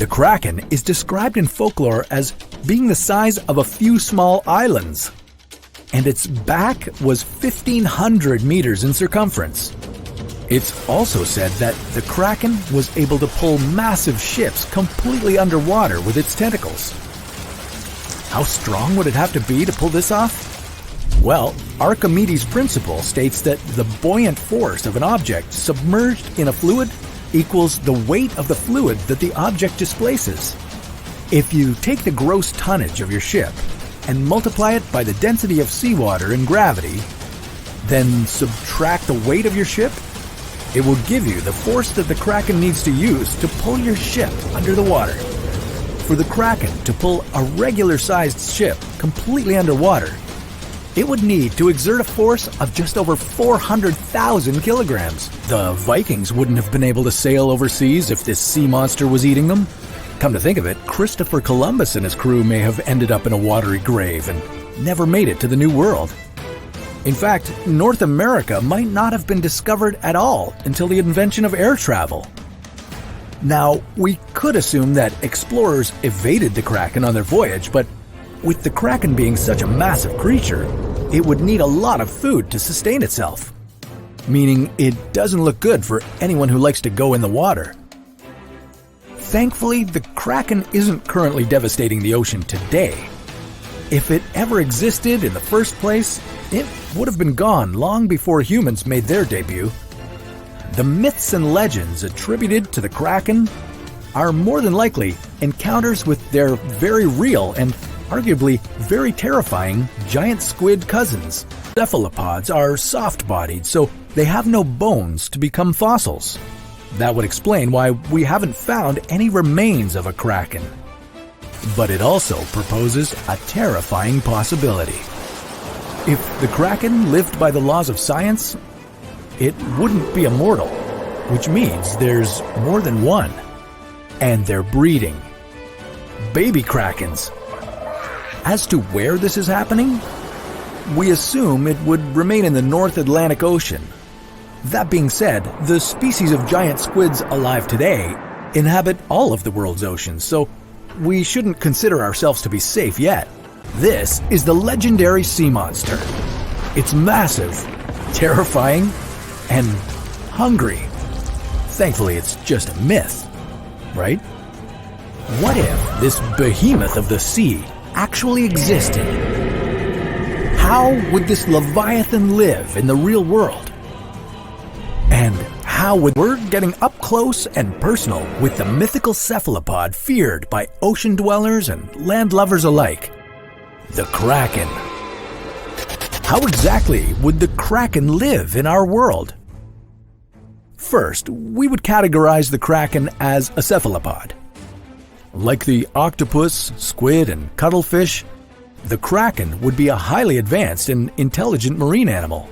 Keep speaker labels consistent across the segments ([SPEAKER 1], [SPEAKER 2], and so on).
[SPEAKER 1] The Kraken is described in folklore as being the size of a few small islands, and its back was 1,500 meters in circumference. It's also said that the Kraken was able to pull massive ships completely underwater with its tentacles. How strong would it have to be to pull this off? Well, Archimedes' principle states that the buoyant force of an object submerged in a fluid equals the weight of the fluid that the object displaces. If you take the gross tonnage of your ship and multiply it by the density of seawater and gravity, then subtract the weight of your ship, it will give you the force that the Kraken needs to use to pull your ship under the water. For the Kraken to pull a regular-sized ship completely underwater, it would need to exert a force of just over 400,000 kilograms. The Vikings wouldn't have been able to sail overseas if this sea monster was eating them. Come to think of it, Christopher Columbus and his crew may have ended up in a watery grave and never made it to the New World. In fact, North America might not have been discovered at all until the invention of air travel. Now, we could assume that explorers evaded the Kraken on their voyage, but with the Kraken being such a massive creature, it would need a lot of food to sustain itself. Meaning it doesn't look good for anyone who likes to go in the water. Thankfully, the Kraken isn't currently devastating the ocean today. If it ever existed in the first place, it would have been gone long before humans made their debut. The myths and legends attributed to the Kraken are more than likely encounters with their very real and arguably very terrifying giant squid cousins. Cephalopods are soft-bodied, so they have no bones to become fossils. That would explain why we haven't found any remains of a Kraken. But it also proposes a terrifying possibility. If the Kraken lived by the laws of science, it wouldn't be immortal, which means there's more than one. And they're breeding. Baby Krakens. As to where this is happening, we assume it would remain in the North Atlantic Ocean. That being said, the species of giant squids alive today inhabit all of the world's oceans, so we shouldn't consider ourselves to be safe yet. This is the legendary sea monster. It's massive, terrifying, and hungry. Thankfully, it's just a myth, right? What if this behemoth of the sea actually existed? How would this Leviathan live in the real world? And how would we're getting up close and personal with the mythical cephalopod feared by ocean dwellers and land lovers alike, the Kraken. How exactly would the Kraken live in our world? First, we would categorize the Kraken as a cephalopod. Like the octopus, squid, and cuttlefish, the Kraken would be a highly advanced and intelligent marine animal.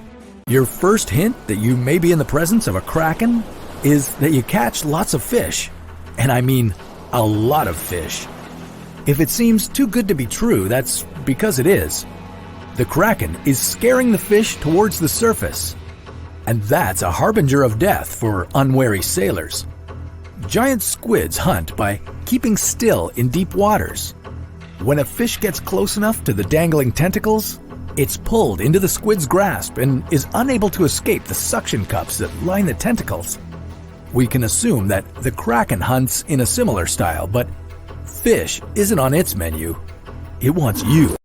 [SPEAKER 1] Your first hint that you may be in the presence of a Kraken is that you catch lots of fish. And I mean a lot of fish. If it seems too good to be true, that's because it is. The Kraken is scaring the fish towards the surface. And that's a harbinger of death for unwary sailors. Giant squids hunt by keeping still in deep waters. When a fish gets close enough to the dangling tentacles, it's pulled into the squid's grasp and is unable to escape the suction cups that line the tentacles. We can assume that the Kraken hunts in a similar style, but fish isn't on its menu. It wants you.